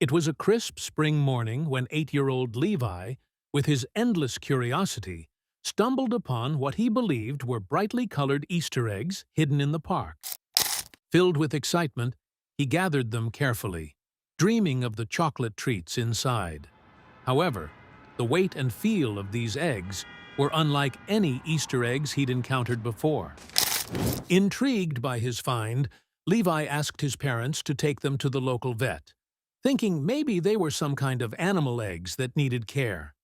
It was a crisp spring morning when 8-year-old Levi, with his endless curiosity, stumbled upon what he believed were brightly colored Easter eggs hidden in the park. Filled with excitement, he gathered them carefully, dreaming of the chocolate treats inside. However, the weight and feel of these eggs were unlike any Easter eggs he'd encountered before. Intrigued by his find, Levi asked his parents to take them to the local vet, thinking maybe they were some kind of animal eggs that needed care.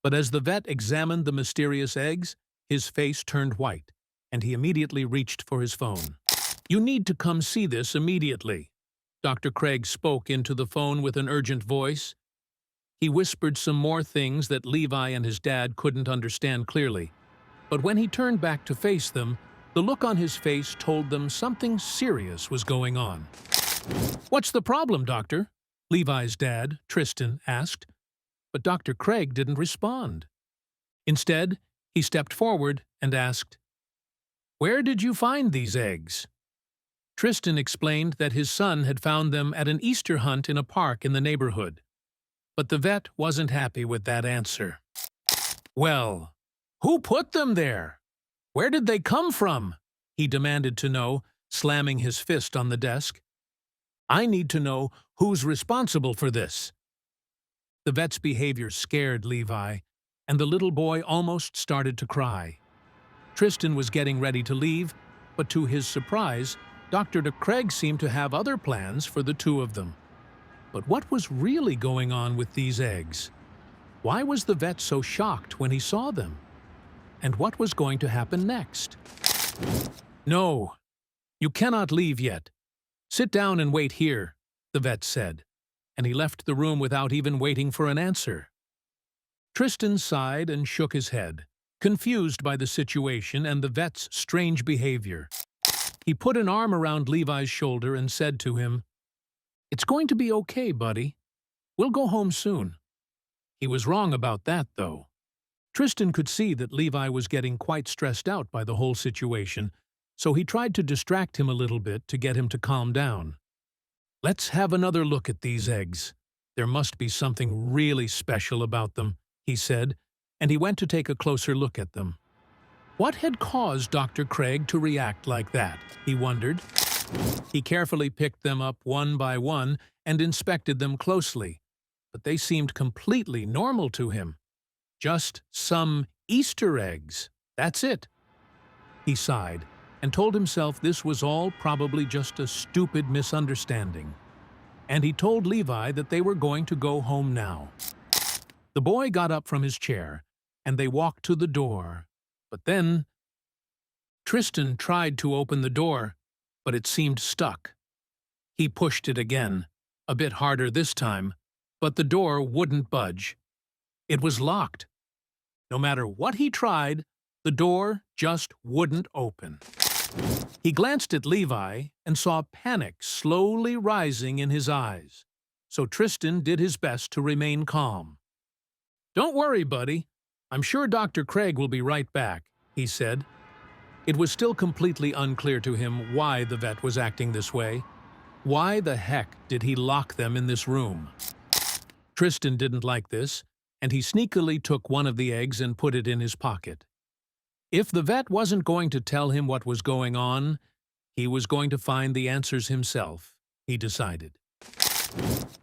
But as the vet examined the mysterious eggs, his face turned white, and he immediately reached for his phone. "You need to come see this immediately." Dr. Craig spoke into the phone with an urgent voice. He whispered some more things that Levi and his dad couldn't understand clearly, but when he turned back to face them, the look on his face told them something serious was going on. "What's the problem, doctor?" Levi's dad, Tristan, asked, but Dr. Craig didn't respond. Instead, he stepped forward and asked, "Where did you find these eggs?" Tristan explained that his son had found them at an Easter hunt in a park in the neighborhood. But the vet wasn't happy with that answer. "Well, who put them there? Where did they come from?" he demanded to know, slamming his fist on the desk. "I need to know who's responsible for this." The vet's behavior scared Levi, and the little boy almost started to cry. Tristan was getting ready to leave, but to his surprise, Dr. Craig seemed to have other plans for the two of them. But what was really going on with these eggs? Why was the vet so shocked when he saw them? And what was going to happen next? "No, you cannot leave yet. Sit down and wait here," the vet said, and he left the room without even waiting for an answer. Tristan sighed and shook his head, confused by the situation and the vet's strange behavior. He put an arm around Levi's shoulder and said to him, "It's going to be okay, buddy. We'll go home soon." He was wrong about that, though. Tristan could see that Levi was getting quite stressed out by the whole situation, so he tried to distract him a little bit to get him to calm down. "Let's have another look at these eggs. There must be something really special about them," he said, and he went to take a closer look at them. What had caused Dr. Craig to react like that, he wondered. He carefully picked them up one by one and inspected them closely, but they seemed completely normal to him. Just some Easter eggs, that's it. He sighed and told himself this was all probably just a stupid misunderstanding. And he told Levi that they were going to go home now. The boy got up from his chair, and they walked to the door. But then Tristan tried to open the door, but it seemed stuck. He pushed it again, a bit harder this time, but the door wouldn't budge. It was locked. No matter what he tried, the door just wouldn't open. He glanced at Levi and saw panic slowly rising in his eyes, so Tristan did his best to remain calm. "Don't worry, buddy. I'm sure Dr. Craig will be right back," he said. It was still completely unclear to him why the vet was acting this way. Why the heck did he lock them in this room? Tristan didn't like this, and he sneakily took one of the eggs and put it in his pocket. If the vet wasn't going to tell him what was going on, he was going to find the answers himself, he decided.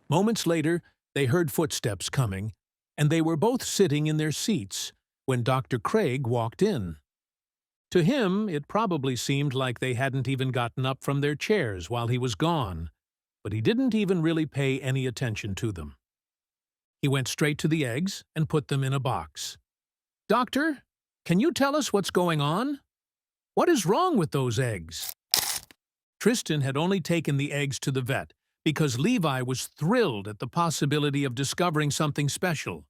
Moments later, they heard footsteps coming, and they were both sitting in their seats when Dr. Craig walked in. To him, it probably seemed like they hadn't even gotten up from their chairs while he was gone, but he didn't even really pay any attention to them. He went straight to the eggs and put them in a box. "Doctor, can you tell us what's going on? What is wrong with those eggs?" Tristan had only taken the eggs to the vet because Levi was thrilled at the possibility of discovering something special,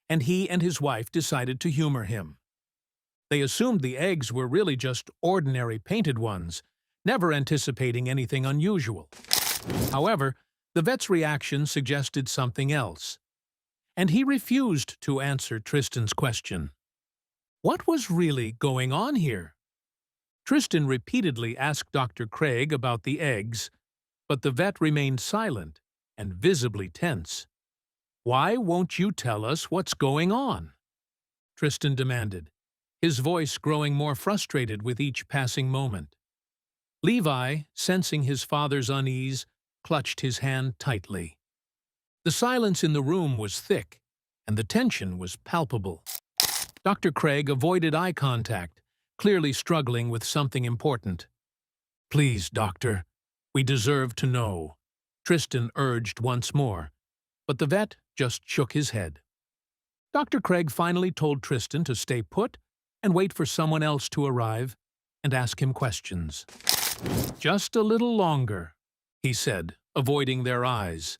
and he and his wife decided to humor him. They assumed the eggs were really just ordinary painted ones, never anticipating anything unusual. However, the vet's reaction suggested something else, and he refused to answer Tristan's question. What was really going on here? Tristan repeatedly asked Dr. Craig about the eggs, but the vet remained silent, and visibly tense. "Why won't you tell us what's going on?" Tristan demanded, his voice growing more frustrated with each passing moment. Levi, sensing his father's unease, clutched his hand tightly. The silence in the room was thick, and the tension was palpable. Dr. Craig avoided eye contact, clearly struggling with something important. "Please, doctor, we deserve to know," Tristan urged once more, but the vet just shook his head. Dr. Craig finally told Tristan to stay put and wait for someone else to arrive and ask him questions. "Just a little longer," he said, avoiding their eyes.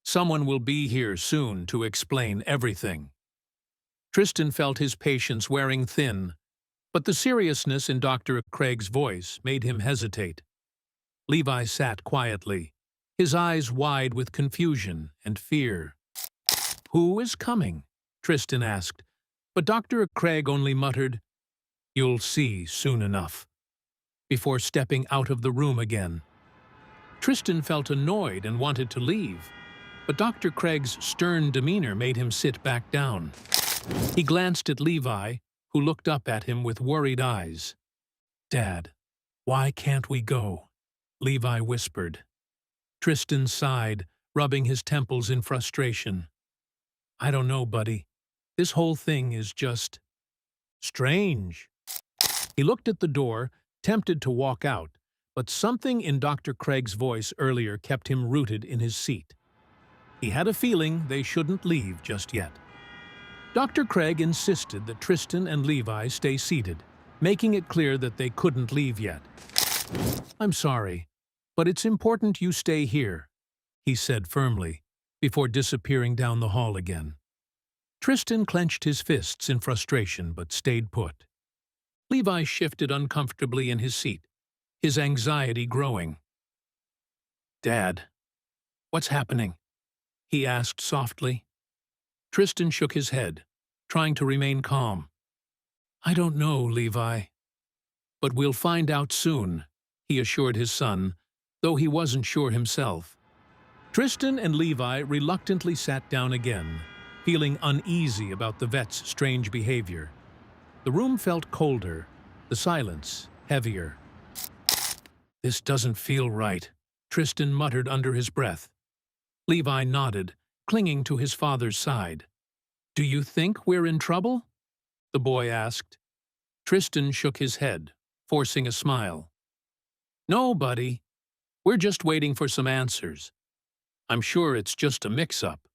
"Someone will be here soon to explain everything." Tristan felt his patience wearing thin, but the seriousness in Dr. Craig's voice made him hesitate. Levi sat quietly, his eyes wide with confusion and fear. "Who is coming?" Tristan asked, but Dr. Craig only muttered, "You'll see soon enough," before stepping out of the room again. Tristan felt annoyed and wanted to leave, but Dr. Craig's stern demeanor made him sit back down. He glanced at Levi, who looked up at him with worried eyes. "Dad, why can't we go?" Levi whispered. Tristan sighed, rubbing his temples in frustration. "I don't know, buddy. This whole thing is just strange." He looked at the door, tempted to walk out, but something in Dr. Craig's voice earlier kept him rooted in his seat. He had a feeling they shouldn't leave just yet. Dr. Craig insisted that Tristan and Levi stay seated, making it clear that they couldn't leave yet. "I'm sorry, but it's important you stay here," he said firmly, before disappearing down the hall again. Tristan clenched his fists in frustration but stayed put. Levi shifted uncomfortably in his seat, his anxiety growing. "Dad, what's happening?" he asked softly. Tristan shook his head, trying to remain calm. "I don't know, Levi. But we'll find out soon," he assured his son, though he wasn't sure himself. Tristan and Levi reluctantly sat down again, feeling uneasy about the vet's strange behavior. The room felt colder, the silence heavier. "This doesn't feel right," Tristan muttered under his breath. Levi nodded, clinging to his father's side. "Do you think we're in trouble?" the boy asked. Tristan shook his head, forcing a smile. "No, buddy. We're just waiting for some answers. I'm sure it's just a mix-up,"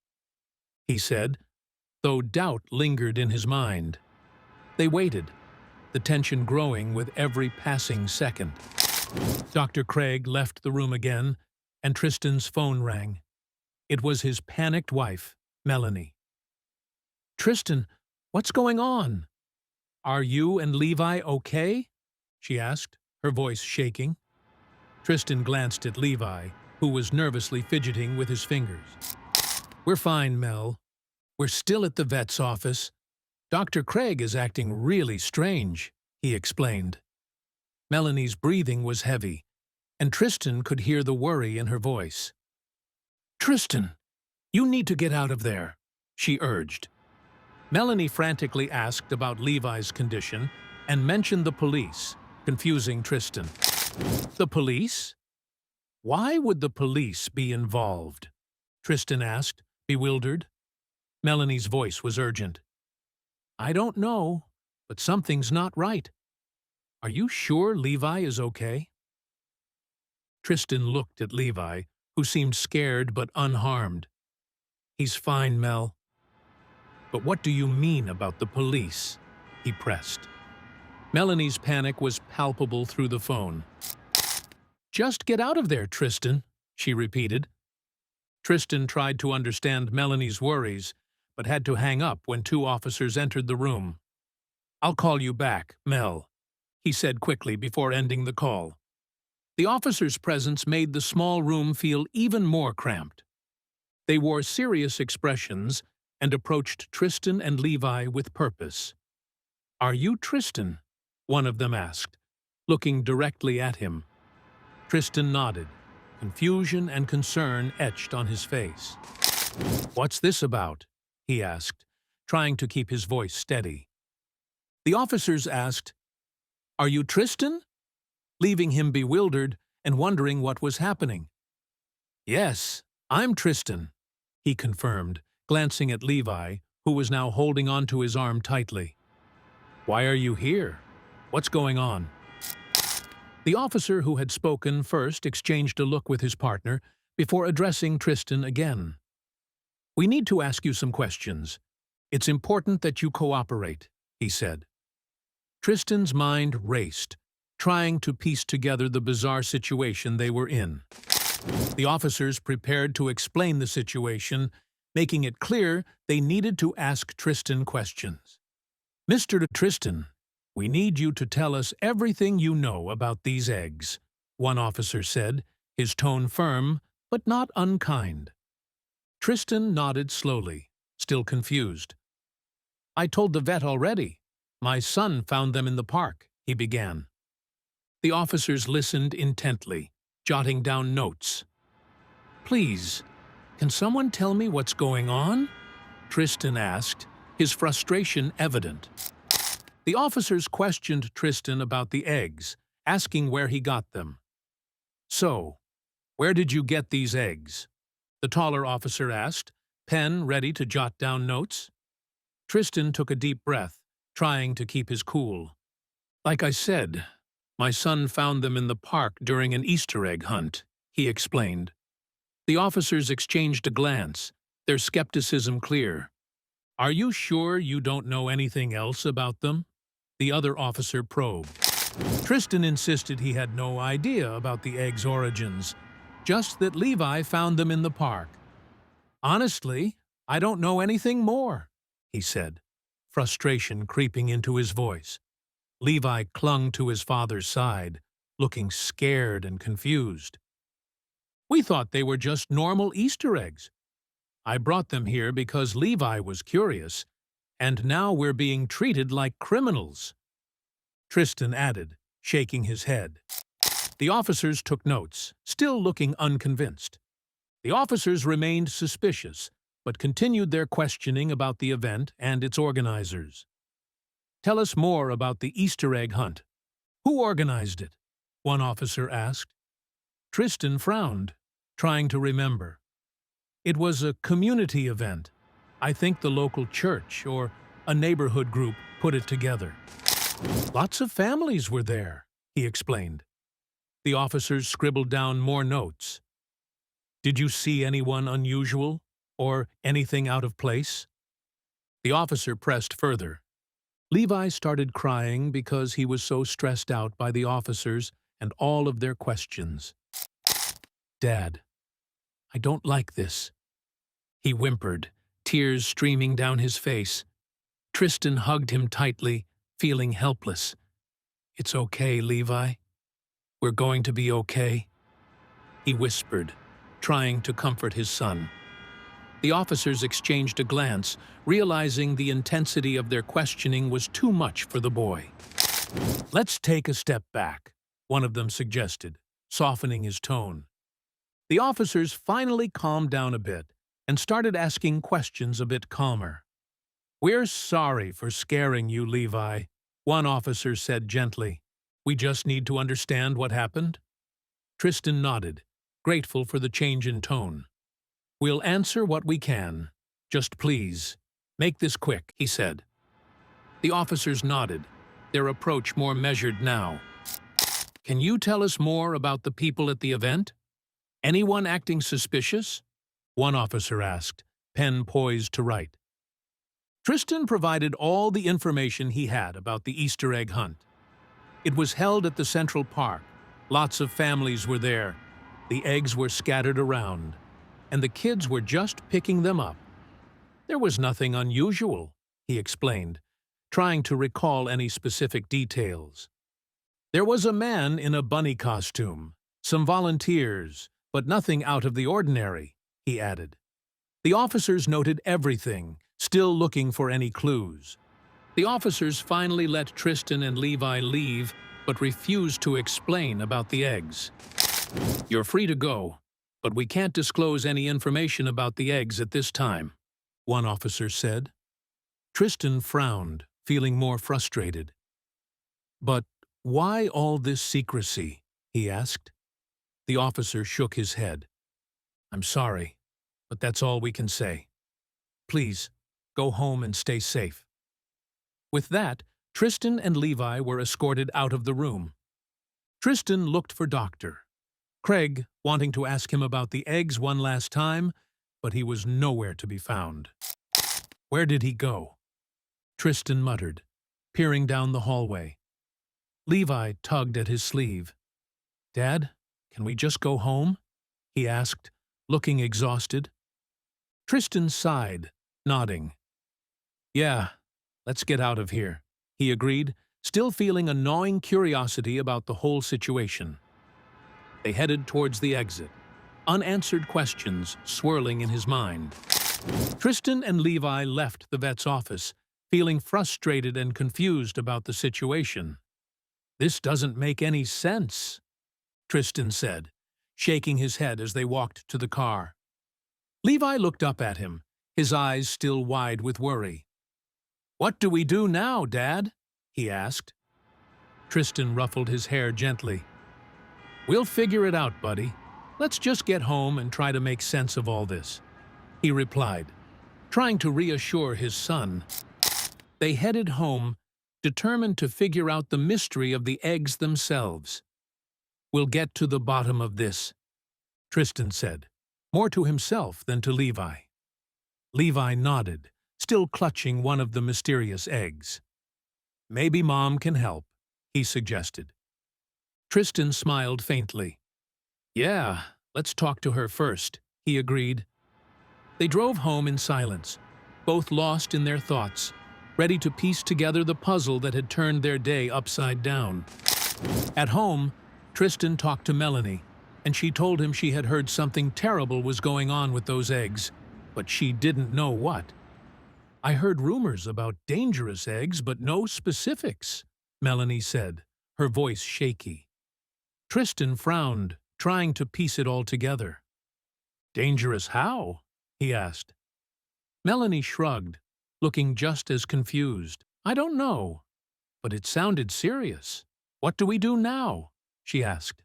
he said, though doubt lingered in his mind. They waited, the tension growing with every passing second. Dr. Craig left the room again, and Tristan's phone rang. It was his panicked wife, Melanie. "Tristan, what's going on? Are you and Levi okay?" she asked, her voice shaking. Tristan glanced at Levi, who was nervously fidgeting with his fingers. "We're fine, Mel. We're still at the vet's office. Dr. Craig is acting really strange," he explained. Melanie's breathing was heavy, and Tristan could hear the worry in her voice. "Tristan, you need to get out of there," she urged. Melanie frantically asked about Levi's condition and mentioned the police, confusing Tristan. "The police? Why would the police be involved?" Tristan asked, bewildered. Melanie's voice was urgent. "I don't know, but something's not right. Are you sure Levi is okay?" Tristan looked at Levi, who seemed scared but unharmed. "He's fine, Mel." "But what do you mean about the police?" he pressed. Melanie's panic was palpable through the phone. "Just get out of there, Tristan," she repeated. Tristan tried to understand Melanie's worries, but had to hang up when two officers entered the room. "I'll call you back, Mel," he said quickly before ending the call. The officers' presence made the small room feel even more cramped. They wore serious expressions and approached Tristan and Levi with purpose. "Are you Tristan?" one of them asked, looking directly at him. Tristan nodded, Confusion and concern etched on his face. "What's this about?" he asked, trying to keep his voice steady. The officers asked, "Are you Tristan?" leaving him bewildered and wondering what was happening. "Yes, I'm Tristan," he confirmed, glancing at Levi, who was now holding onto his arm tightly. "Why are you here? What's going on?" The officer who had spoken first exchanged a look with his partner before addressing Tristan again. "We need to ask you some questions. It's important that you cooperate," he said. Tristan's mind raced, trying to piece together the bizarre situation they were in. The officers prepared to explain the situation, making it clear they needed to ask Tristan questions. "Mr. Tristan, we need you to tell us everything you know about these eggs," one officer said, his tone firm but not unkind. Tristan nodded slowly, still confused. "I told the vet already. My son found them in the park," he began. The officers listened intently, jotting down notes. "Please, can someone tell me what's going on?" Tristan asked, his frustration evident. The officers questioned Tristan about the eggs, asking where he got them. "So, where did you get these eggs?" the taller officer asked, pen ready to jot down notes. Tristan took a deep breath, trying to keep his cool. "Like I said, my son found them in the park during an Easter egg hunt," he explained. The officers exchanged a glance, their skepticism clear. "Are you sure you don't know anything else about them?" the other officer probed. Tristan insisted he had no idea about the eggs' origins, just that Levi found them in the park. "Honestly, I don't know anything more," he said, frustration creeping into his voice. Levi clung to his father's side, looking scared and confused. "We thought they were just normal Easter eggs. I brought them here because Levi was curious, and now we're being treated like criminals," Tristan added, shaking his head. The officers took notes, still looking unconvinced. The officers remained suspicious, but continued their questioning about the event and its organizers. "Tell us more about the Easter egg hunt. Who organized it?" one officer asked. Tristan frowned, trying to remember. "It was a community event. I think the local church or a neighborhood group put it together. Lots of families were there," he explained. The officers scribbled down more notes. "Did you see anyone unusual or anything out of place?" The officer pressed further. Levi started crying because he was so stressed out by the officers and all of their questions. "Dad, I don't like this," he whimpered, tears streaming down his face. Tristan hugged him tightly, feeling helpless. "It's okay, Levi. We're going to be okay," he whispered, trying to comfort his son. The officers exchanged a glance, realizing the intensity of their questioning was too much for the boy. "Let's take a step back," one of them suggested, softening his tone. The officers finally calmed down a bit and started asking questions a bit calmer. "We're sorry for scaring you, Levi," one officer said gently. "We just need to understand what happened." Tristan nodded, grateful for the change in tone. "We'll answer what we can. Just please, make this quick," he said. The officers nodded, their approach more measured now. "Can you tell us more about the people at the event? Anyone acting suspicious?" one officer asked, pen poised to write. Tristan provided all the information he had about the Easter egg hunt. It was held at the Central Park. Lots of families were there. The eggs were scattered around, and the kids were just picking them up. There was nothing unusual, he explained, trying to recall any specific details. There was a man in a bunny costume, some volunteers, but nothing out of the ordinary, he added. The officers noted everything, still looking for any clues. The officers finally let Tristan and Levi leave, but refused to explain about the eggs. You're free to go, but we can't disclose any information about the eggs at this time, one officer said. Tristan frowned, feeling more frustrated. But why all this secrecy? He asked. The officer shook his head. I'm sorry, but that's all we can say. Please, go home and stay safe. With that, Tristan and Levi were escorted out of the room. Tristan looked for Doctor Craig, wanting to ask him about the eggs one last time, but he was nowhere to be found. Where did he go? Tristan muttered, peering down the hallway. Levi tugged at his sleeve. Dad, can we just go home? He asked, looking exhausted. Tristan sighed, nodding. Yeah, let's get out of here, he agreed, still feeling a gnawing curiosity about the whole situation. They headed towards the exit, unanswered questions swirling in his mind. Tristan and Levi left the vet's office, feeling frustrated and confused about the situation. This doesn't make any sense, Tristan said, shaking his head as they walked to the car. Levi looked up at him, his eyes still wide with worry. What do we do now, Dad? He asked. Tristan ruffled his hair gently. We'll figure it out, buddy. Let's just get home and try to make sense of all this, he replied, trying to reassure his son. They headed home, determined to figure out the mystery of the eggs themselves. We'll get to the bottom of this, Tristan said, more to himself than to Levi. Levi nodded, still clutching one of the mysterious eggs. Maybe Mom can help, he suggested. Tristan smiled faintly. Yeah, let's talk to her first, he agreed. They drove home in silence, both lost in their thoughts, ready to piece together the puzzle that had turned their day upside down. At home, Tristan talked to Melanie, and she told him she had heard something terrible was going on with those eggs, but she didn't know what. I heard rumors about dangerous eggs, but no specifics, Melanie said, her voice shaky. Tristan frowned, trying to piece it all together. Dangerous how? He asked. Melanie shrugged, looking just as confused. I don't know, but it sounded serious. What do we do now? She asked.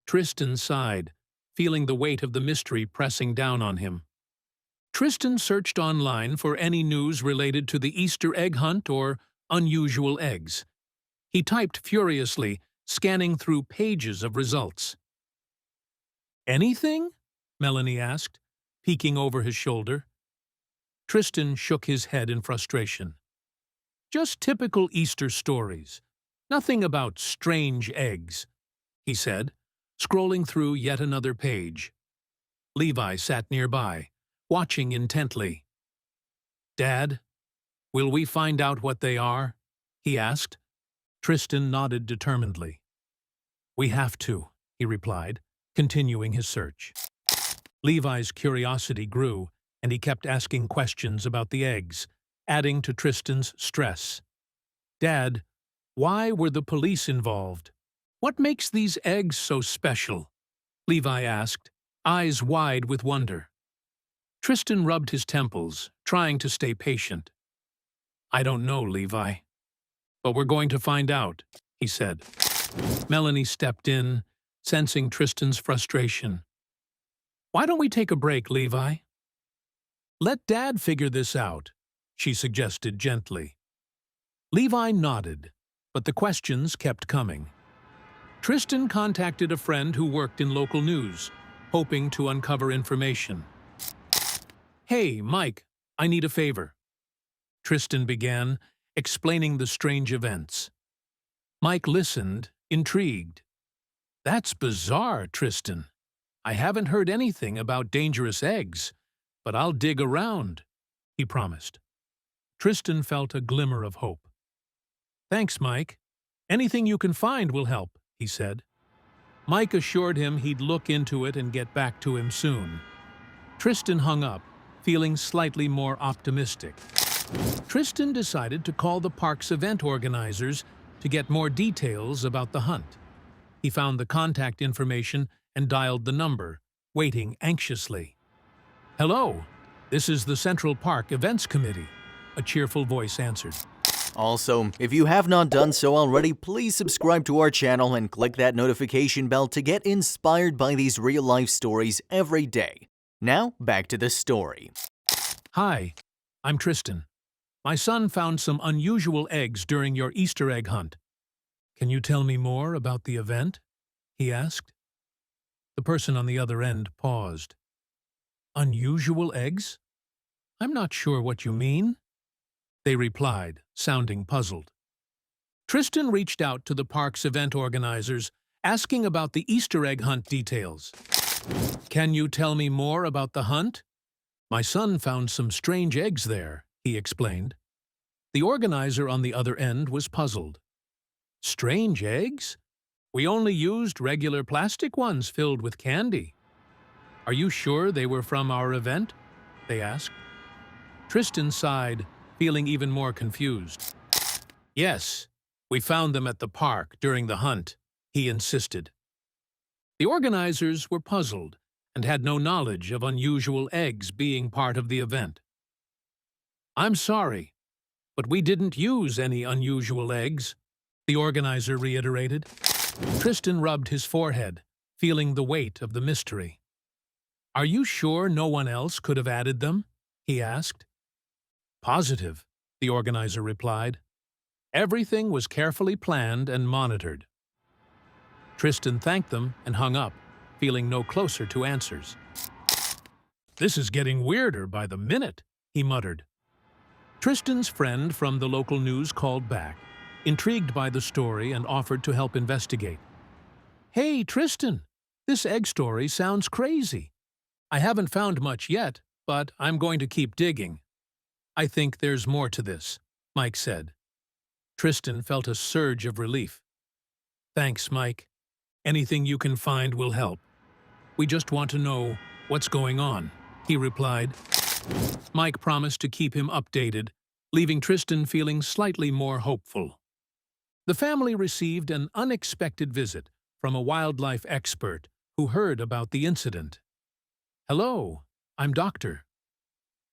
Tristan sighed, feeling the weight of the mystery pressing down on him. Tristan searched online for any news related to the Easter egg hunt or unusual eggs. He typed furiously, scanning through pages of results. Anything? Melanie asked, peeking over his shoulder. Tristan shook his head in frustration. Just typical Easter stories. Nothing about strange eggs, he said, scrolling through yet another page. Levi sat nearby, watching intently. Dad, will we find out what they are? He asked. Tristan nodded determinedly. We have to, he replied, continuing his search. Levi's curiosity grew, and he kept asking questions about the eggs, adding to Tristan's stress. Dad, why were the police involved? What makes these eggs so special? Levi asked, eyes wide with wonder. Tristan rubbed his temples, trying to stay patient. I don't know, Levi. But we're going to find out, he said. Melanie stepped in, sensing Tristan's frustration. Why don't we take a break, Levi? Let Dad figure this out, she suggested gently. Levi nodded, but the questions kept coming. Tristan contacted a friend who worked in local news, hoping to uncover information. Hey, Mike, I need a favor. Tristan began, explaining the strange events. Mike listened, intrigued. That's bizarre, Tristan. I haven't heard anything about dangerous eggs, but I'll dig around, he promised. Tristan felt a glimmer of hope. Thanks, Mike. Anything you can find will help, he said. Mike assured him he'd look into it and get back to him soon. Tristan hung up, feeling slightly more optimistic. Tristan decided to call the park's event organizers to get more details about the hunt. He found the contact information and dialed the number, waiting anxiously. "Hello, this is the Central Park Events Committee," a cheerful voice answered. Also, if you have not done so already, please subscribe to our channel and click that notification bell to get inspired by these real-life stories every day. Now, back to the story. "Hi, I'm Tristan. My son found some unusual eggs during your Easter egg hunt. Can you tell me more about the event?" he asked. The person on the other end paused. "Unusual eggs? I'm not sure what you mean," they replied, sounding puzzled. Tristan reached out to the park's event organizers, asking about the Easter egg hunt details. "Can you tell me more about the hunt? My son found some strange eggs there," he explained. The organizer on the other end was puzzled. "Strange eggs? We only used regular plastic ones filled with candy." "Are you sure they were from our event?" they asked. Tristan sighed, feeling even more confused. "Yes, we found them at the park during the hunt," he insisted. The organizers were puzzled and had no knowledge of unusual eggs being part of the event. "I'm sorry, but we didn't use any unusual eggs," the organizer reiterated. Tristan rubbed his forehead, feeling the weight of the mystery. "Are you sure no one else could have added them?" he asked. "Positive," the organizer replied. "Everything was carefully planned and monitored." Tristan thanked them and hung up, feeling no closer to answers. "This is getting weirder by the minute," he muttered. Tristan's friend from the local news called back, intrigued by the story and offered to help investigate. "Hey, Tristan, this egg story sounds crazy. I haven't found much yet, but I'm going to keep digging." "I think there's more to this," Mike said. Tristan felt a surge of relief. "Thanks, Mike. Anything you can find will help. We just want to know what's going on," he replied. Mike promised to keep him updated, leaving Tristan feeling slightly more hopeful. The family received an unexpected visit from a wildlife expert who heard about the incident. "Hello, I'm Dr.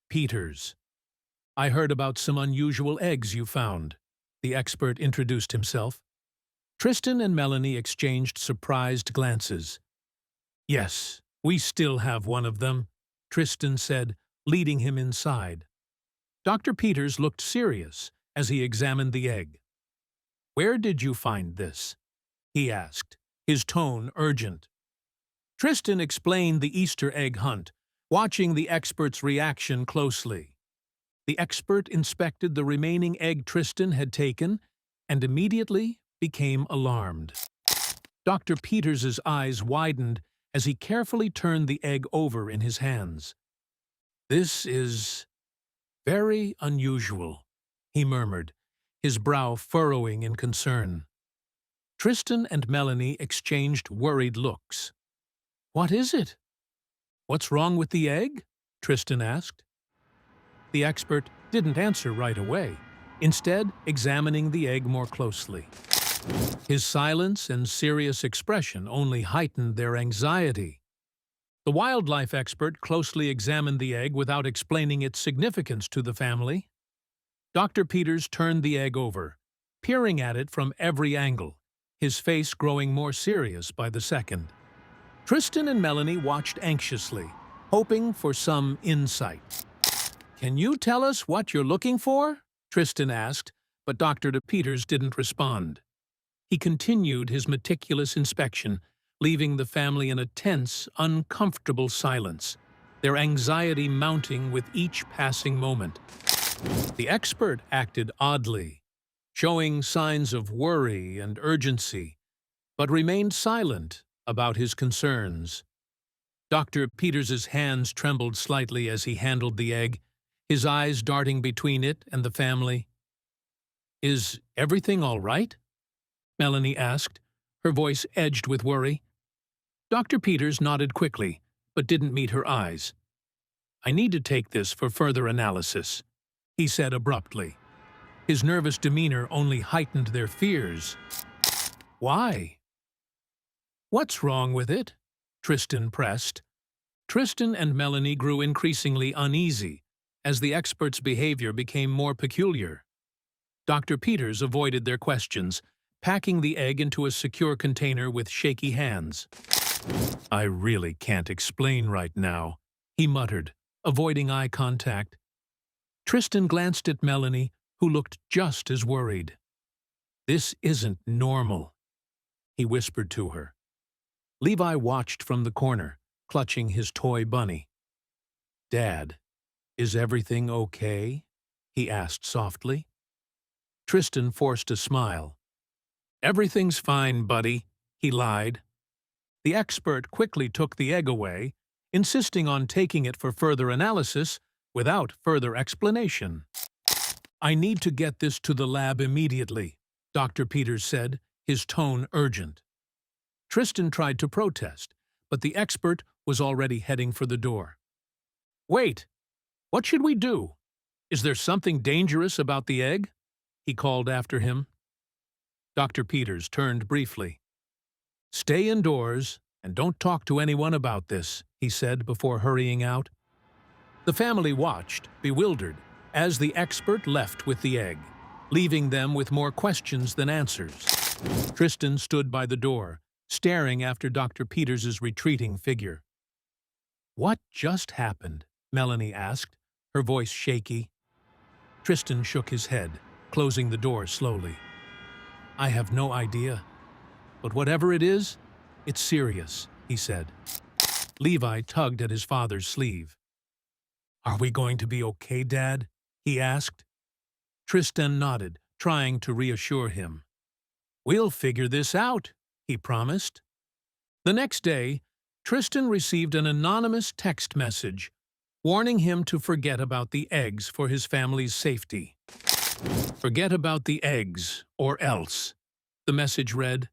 Peters. I heard about some unusual eggs you found," the expert introduced himself. Tristan and Melanie exchanged surprised glances. "Yes, we still have one of them," Tristan said, leading him inside. Dr. Peters looked serious as he examined the egg. "Where did you find this?" he asked, his tone urgent. Tristan explained the Easter egg hunt, watching the expert's reaction closely. The expert inspected the remaining egg Tristan had taken and immediately became alarmed. Dr. Peters's eyes widened as he carefully turned the egg over in his hands. "This is very unusual," he murmured, his brow furrowing in concern. Tristan and Melanie exchanged worried looks. "What is it? What's wrong with the egg?" Tristan asked. The expert didn't answer right away, instead examining the egg more closely. His silence and serious expression only heightened their anxiety. The wildlife expert closely examined the egg without explaining its significance to the family. Dr. Peters turned the egg over, peering at it from every angle, his face growing more serious by the second. Tristan and Melanie watched anxiously, hoping for some insight. "Can you tell us what you're looking for?" Tristan asked, but Dr. Peters didn't respond. He continued his meticulous inspection, leaving the family in a tense, uncomfortable silence, their anxiety mounting with each passing moment. The expert acted oddly, showing signs of worry and urgency, but remained silent about his concerns. Dr. Peters's hands trembled slightly as he handled the egg, his eyes darting between it and the family. "Is everything all right?" Melanie asked, her voice edged with worry. Dr. Peters nodded quickly, but didn't meet her eyes. "I need to take this for further analysis," he said abruptly. His nervous demeanor only heightened their fears. "Why?" What's wrong with it? Tristan pressed. Tristan and Melanie grew increasingly uneasy as the expert's behavior became more peculiar. Dr. Peters avoided their questions, packing the egg into a secure container with shaky hands. I really can't explain right now, he muttered, avoiding eye contact. Tristan glanced at Melanie, who looked just as worried. This isn't normal, he whispered to her. Levi watched from the corner, clutching his toy bunny. Dad, is everything okay? He asked softly. Tristan forced a smile. Everything's fine, buddy, he lied. The expert quickly took the egg away, insisting on taking it for further analysis without further explanation. I need to get this to the lab immediately, Dr. Peters said, his tone urgent. Tristan tried to protest, but the expert was already heading for the door. Wait, what should we do? Is there something dangerous about the egg? He called after him. Dr. Peters turned briefly. Stay indoors and don't talk to anyone about this, he said before hurrying out. The family watched, bewildered, as the expert left with the egg, leaving them with more questions than answers. Tristan stood by the door, staring after Dr. Peters' retreating figure. What just happened? Melanie asked, her voice shaky. Tristan shook his head, closing the door slowly. I have no idea. But whatever it is, it's serious, he said. Levi tugged at his father's sleeve. Are we going to be okay, Dad? He asked. Tristan nodded, trying to reassure him. We'll figure this out, he promised. The next day, Tristan received an anonymous text message warning him to forget about the eggs for his family's safety. Forget about the eggs, or else, the message read.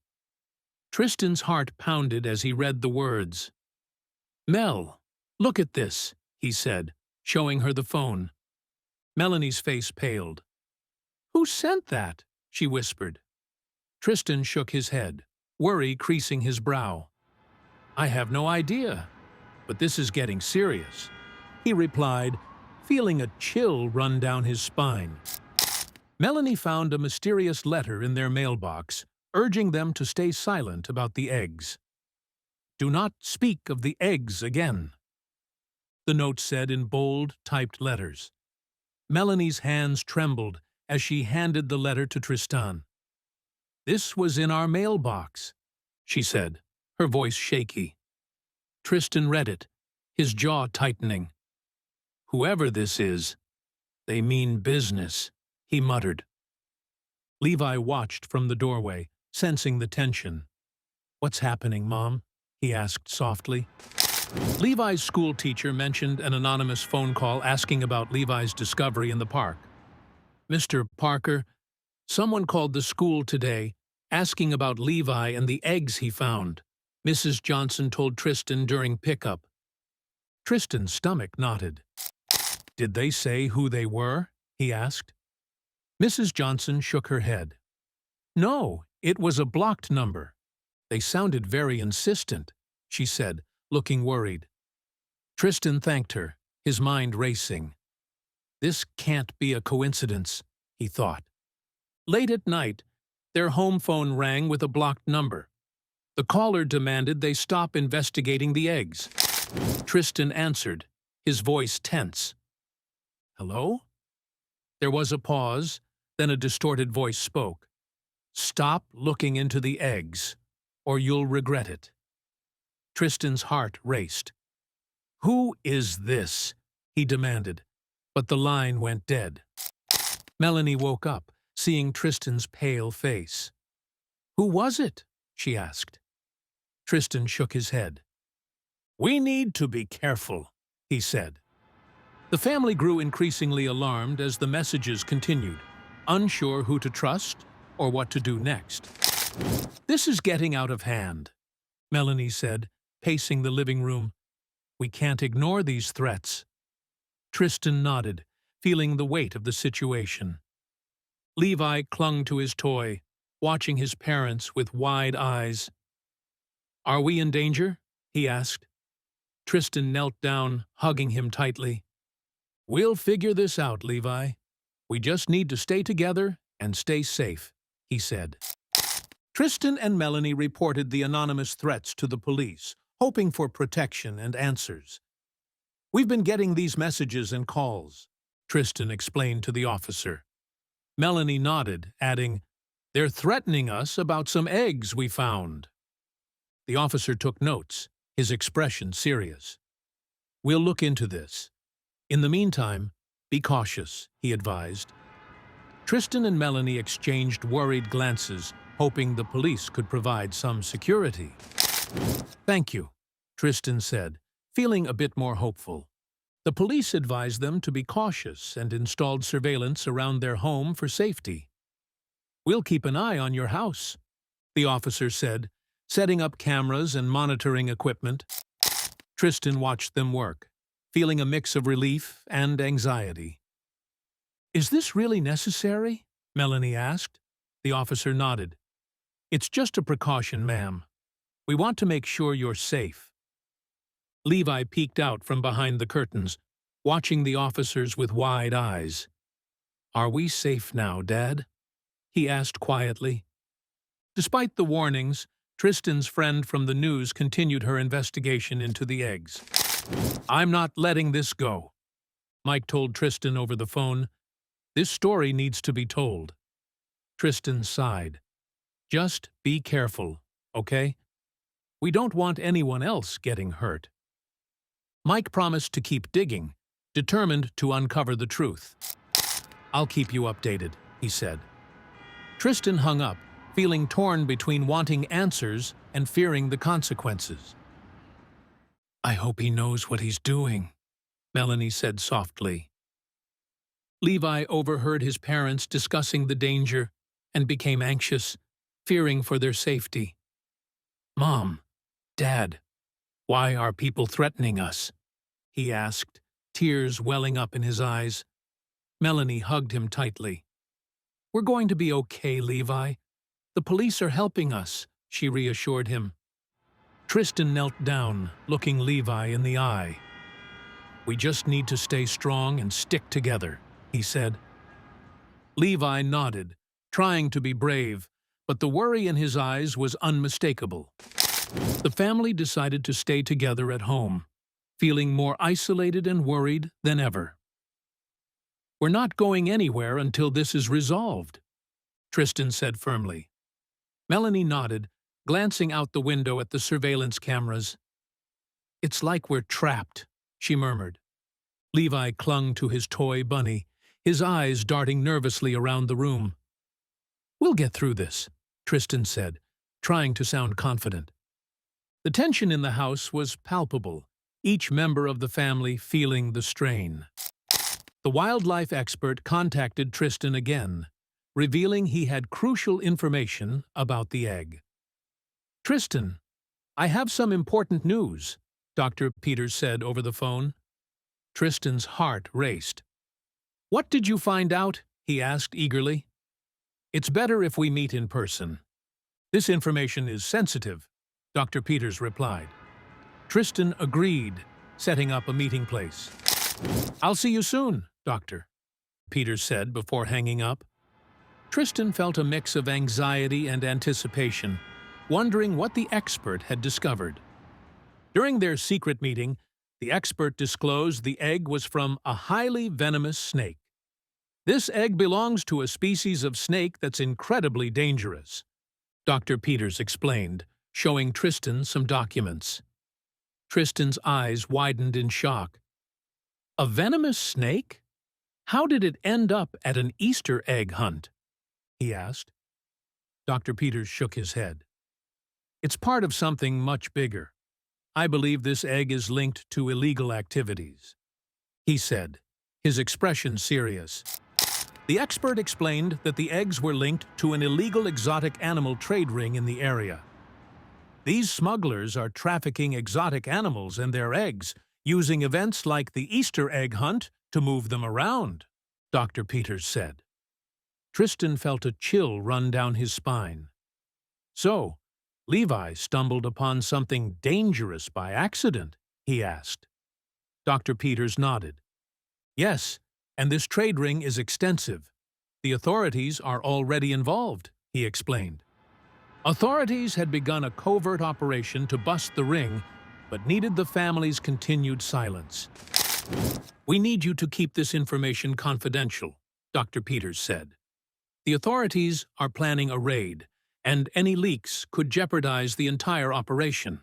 Tristan's heart pounded as he read the words. Mel, look at this, he said, showing her the phone. Melanie's face paled. Who sent that? She whispered. Tristan shook his head, worry creasing his brow. I have no idea, but this is getting serious, he replied, feeling a chill run down his spine. Melanie found a mysterious letter in their mailbox, urging them to stay silent about the eggs. Do not speak of the eggs again, the note said in bold, typed letters. Melanie's hands trembled as she handed the letter to Tristan. This was in our mailbox, she said, her voice shaky. Tristan read it, his jaw tightening. Whoever this is, they mean business, he muttered. Levi watched from the doorway, sensing the tension. What's happening, Mom? He asked softly. Levi's school teacher mentioned an anonymous phone call asking about Levi's discovery in the park. Mr. Parker, someone called the school today, asking about Levi and the eggs he found, Mrs. Johnson told Tristan during pickup. Tristan's stomach knotted. Did they say who they were? He asked. Mrs. Johnson shook her head. No, it was a blocked number. They sounded very insistent, she said, looking worried. Tristan thanked her, his mind racing. This can't be a coincidence, he thought. Late at night, their home phone rang with a blocked number. The caller demanded they stop investigating the eggs. Tristan answered, his voice tense. Hello? There was a pause, then a distorted voice spoke. Stop looking into the eggs, or you'll regret it. Tristan's heart raced. Who is this? He demanded, but the line went dead. Melanie woke up, seeing Tristan's pale face. Who was it? She asked. Tristan shook his head. We need to be careful, he said. The family grew increasingly alarmed as the messages continued, unsure who to trust or what to do next. This is getting out of hand, Melanie said, pacing the living room. We can't ignore these threats. Tristan nodded, feeling the weight of the situation. Levi clung to his toy, watching his parents with wide eyes. Are we in danger? He asked. Tristan knelt down, hugging him tightly. We'll figure this out, Levi. We just need to stay together and stay safe, he said. Tristan and Melanie reported the anonymous threats to the police, hoping for protection and answers. We've been getting these messages and calls, Tristan explained to the officer. Melanie nodded, adding, They're threatening us about some eggs we found. The officer took notes, his expression serious. We'll look into this. In the meantime, be cautious, he advised. Tristan and Melanie exchanged worried glances, hoping the police could provide some security. Thank you, Tristan said, feeling a bit more hopeful. The police advised them to be cautious and installed surveillance around their home for safety. We'll keep an eye on your house, the officer said, setting up cameras and monitoring equipment. Tristan watched them work, feeling a mix of relief and anxiety. Is this really necessary? Melanie asked. The officer nodded. It's just a precaution, ma'am. We want to make sure you're safe. Levi peeked out from behind the curtains, watching the officers with wide eyes. Are we safe now, Dad? He asked quietly. Despite the warnings, Tristan's friend from the news continued her investigation into the eggs. I'm not letting this go, Mike told Tristan over the phone. This story needs to be told. Tristan sighed. Just be careful, okay? We don't want anyone else getting hurt. Mike promised to keep digging, determined to uncover the truth. I'll keep you updated, he said. Tristan hung up, feeling torn between wanting answers and fearing the consequences. I hope he knows what he's doing, Melanie said softly. Levi overheard his parents discussing the danger and became anxious, fearing for their safety. Mom, Dad, why are people threatening us? He asked, tears welling up in his eyes. Melanie hugged him tightly. We're going to be okay, Levi. The police are helping us, she reassured him. Tristan knelt down, looking Levi in the eye. We just need to stay strong and stick together, he said. Levi nodded, trying to be brave, but the worry in his eyes was unmistakable. The family decided to stay together at home, feeling more isolated and worried than ever. We're not going anywhere until this is resolved, Tristan said firmly. Melanie nodded, glancing out the window at the surveillance cameras. It's like we're trapped, she murmured. Levi clung to his toy bunny, his eyes darting nervously around the room. We'll get through this, Tristan said, trying to sound confident. The tension in the house was palpable, each member of the family feeling the strain. The wildlife expert contacted Tristan again, revealing he had crucial information about the egg. Tristan, I have some important news, Dr. Peters said over the phone. Tristan's heart raced. What did you find out? He asked eagerly. It's better if we meet in person. This information is sensitive, Dr. Peters replied. Tristan agreed, setting up a meeting place. I'll see you soon, Doctor, Peters said before hanging up. Tristan felt a mix of anxiety and anticipation, wondering what the expert had discovered. During their secret meeting, the expert disclosed the egg was from a highly venomous snake. This egg belongs to a species of snake that's incredibly dangerous, Dr. Peters explained, showing Tristan some documents. Tristan's eyes widened in shock. A venomous snake? How did it end up at an Easter egg hunt? He asked. Dr. Peters shook his head. It's part of something much bigger. I believe this egg is linked to illegal activities, he said, his expression serious. The expert explained that the eggs were linked to an illegal exotic animal trade ring in the area. These smugglers are trafficking exotic animals and their eggs, using events like the Easter egg hunt to move them around, Dr. Peters said. Tristan felt a chill run down his spine. So, Levi stumbled upon something dangerous by accident, he asked. Dr. Peters nodded. Yes, and this trade ring is extensive. The authorities are already involved, he explained. Authorities had begun a covert operation to bust the ring, but needed the family's continued silence. We need you to keep this information confidential, Dr. Peters said. The authorities are planning a raid, and any leaks could jeopardize the entire operation.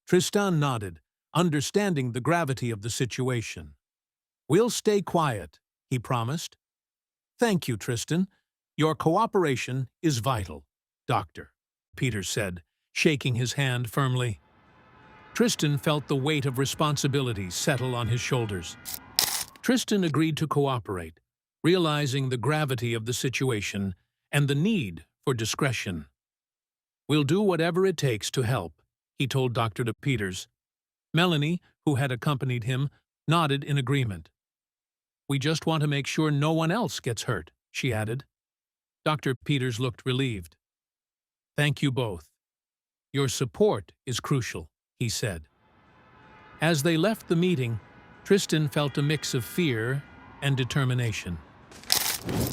Tristan nodded, understanding the gravity of the situation. We'll stay quiet, he promised. Thank you, Tristan. Your cooperation is vital, Dr. Peters said, shaking his hand firmly. Tristan felt the weight of responsibility settle on his shoulders. Tristan agreed to cooperate, realizing the gravity of the situation and the need for discretion. We'll do whatever it takes to help, he told Dr. Peters. Melanie, who had accompanied him, nodded in agreement. We just want to make sure no one else gets hurt, she added. Dr. Peters looked relieved. Thank you both. Your support is crucial, he said. As they left the meeting, Tristan felt a mix of fear and determination.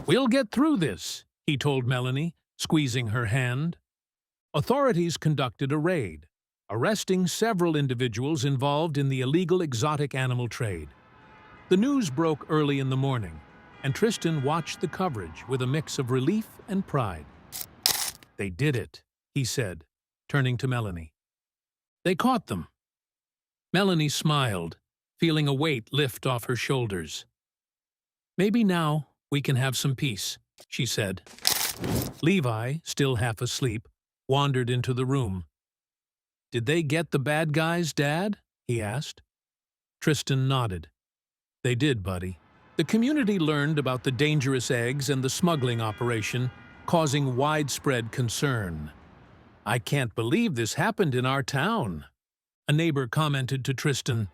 We'll get through this, he told Melanie, squeezing her hand. Authorities conducted a raid, arresting several individuals involved in the illegal exotic animal trade. The news broke early in the morning, and Tristan watched the coverage with a mix of relief and pride. They did it, he said, turning to Melanie. They caught them. Melanie smiled, feeling a weight lift off her shoulders. Maybe now we can have some peace, she said. Levi, still half asleep, wandered into the room. Did they get the bad guys, Dad? He asked. Tristan nodded. They did, buddy. The community learned about the dangerous eggs and the smuggling operation, causing widespread concern. I can't believe this happened in our town, a neighbor commented to Tristan.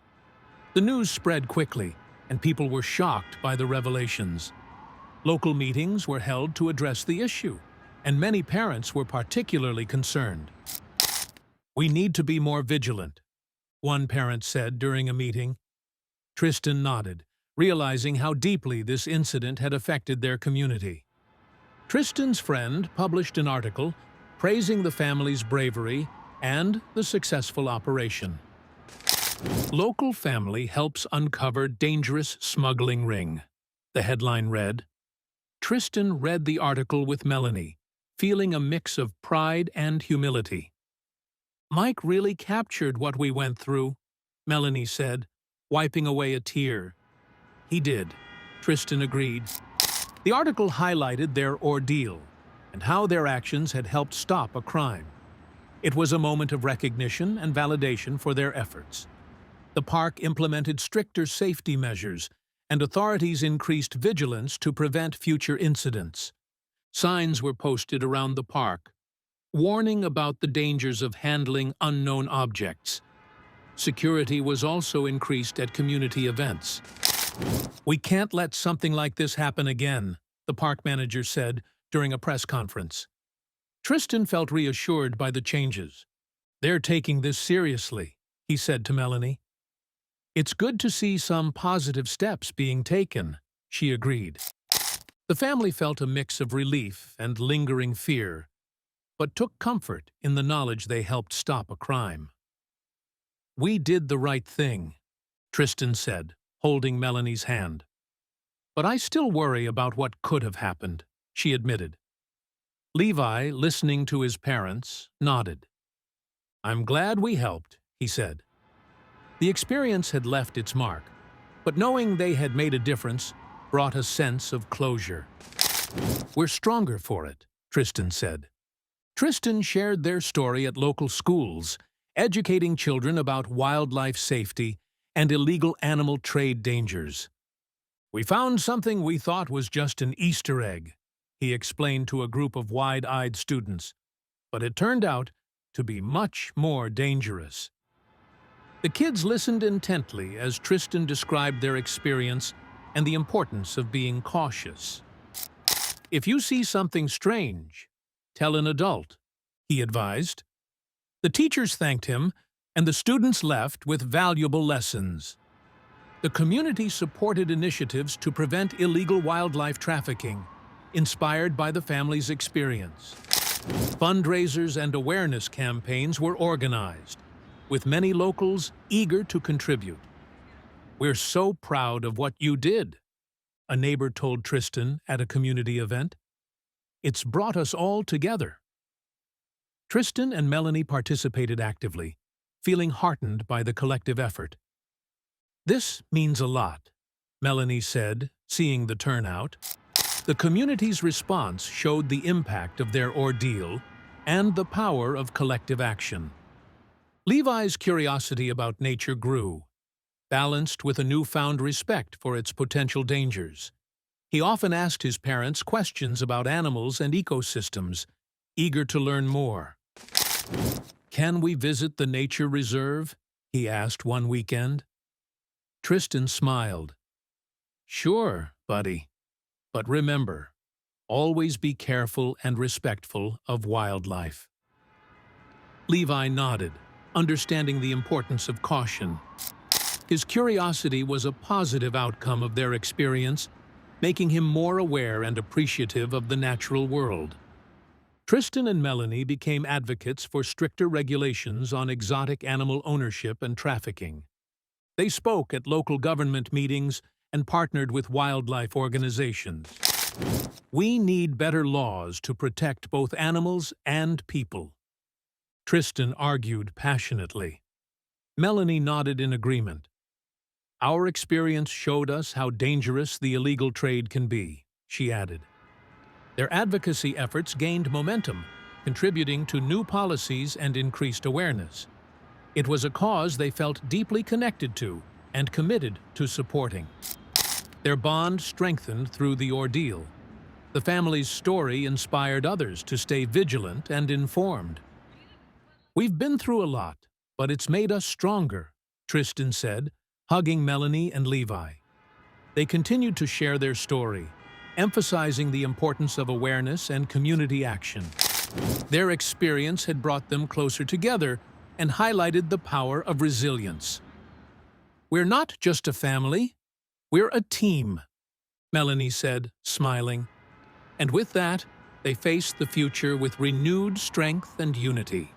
The news spread quickly, and people were shocked by the revelations. Local meetings were held to address the issue, and many parents were particularly concerned. We need to be more vigilant, one parent said during a meeting. Tristan nodded, realizing how deeply this incident had affected their community. Tristan's friend published an article praising the family's bravery and the successful operation. Local family helps uncover dangerous smuggling ring, the headline read. Tristan read the article with Melanie, feeling a mix of pride and humility. Mike really captured what we went through, Melanie said, wiping away a tear. He did, Tristan agreed. The article highlighted their ordeal and how their actions had helped stop a crime. It was a moment of recognition and validation for their efforts. The park implemented stricter safety measures, and authorities increased vigilance to prevent future incidents. Signs were posted around the park, warning about the dangers of handling unknown objects. Security was also increased at community events. We can't let something like this happen again, the park manager said during a press conference. Tristan felt reassured by the changes. They're taking this seriously, he said to Melanie. It's good to see some positive steps being taken, she agreed. The family felt a mix of relief and lingering fear, but took comfort in the knowledge they helped stop a crime. We did the right thing, Tristan said, holding Melanie's hand. But I still worry about what could have happened, she admitted. Levi, listening to his parents, nodded. I'm glad we helped, he said. The experience had left its mark, but knowing they had made a difference brought a sense of closure. We're stronger for it, Tristan said. Tristan shared their story at local schools, educating children about wildlife safety and illegal animal trade dangers. We found something we thought was just an Easter egg, he explained to a group of wide-eyed students, but it turned out to be much more dangerous. The kids listened intently as Tristan described their experience and the importance of being cautious. If you see something strange, tell an adult, he advised. The teachers thanked him, and the students left with valuable lessons. The community supported initiatives to prevent illegal wildlife trafficking, inspired by the family's experience. Fundraisers and awareness campaigns were organized, with many locals eager to contribute. "We're so proud of what you did," a neighbor told Tristan at a community event. "It's brought us all together." Tristan and Melanie participated actively, feeling heartened by the collective effort. "This means a lot," Melanie said, seeing the turnout. The community's response showed the impact of their ordeal and the power of collective action. Levi's curiosity about nature grew, balanced with a newfound respect for its potential dangers. He often asked his parents questions about animals and ecosystems, eager to learn more. "Can we visit the nature reserve?" he asked one weekend. Tristan smiled. "Sure, buddy. But remember, always be careful and respectful of wildlife." Levi nodded, understanding the importance of caution. His curiosity was a positive outcome of their experience, making him more aware and appreciative of the natural world. Tristan and Melanie became advocates for stricter regulations on exotic animal ownership and trafficking. They spoke at local government meetings and partnered with wildlife organizations. "We need better laws to protect both animals and people," Tristan argued passionately. Melanie nodded in agreement. "Our experience showed us how dangerous the illegal trade can be," she added. Their advocacy efforts gained momentum, contributing to new policies and increased awareness. It was a cause they felt deeply connected to and committed to supporting. Their bond strengthened through the ordeal. The family's story inspired others to stay vigilant and informed. "We've been through a lot, but it's made us stronger," Tristan said, hugging Melanie and Levi. They continued to share their story, emphasizing the importance of awareness and community action. Their experience had brought them closer together and highlighted the power of resilience. "We're not just a family, we're a team," Melanie said, smiling. And with that, they faced the future with renewed strength and unity.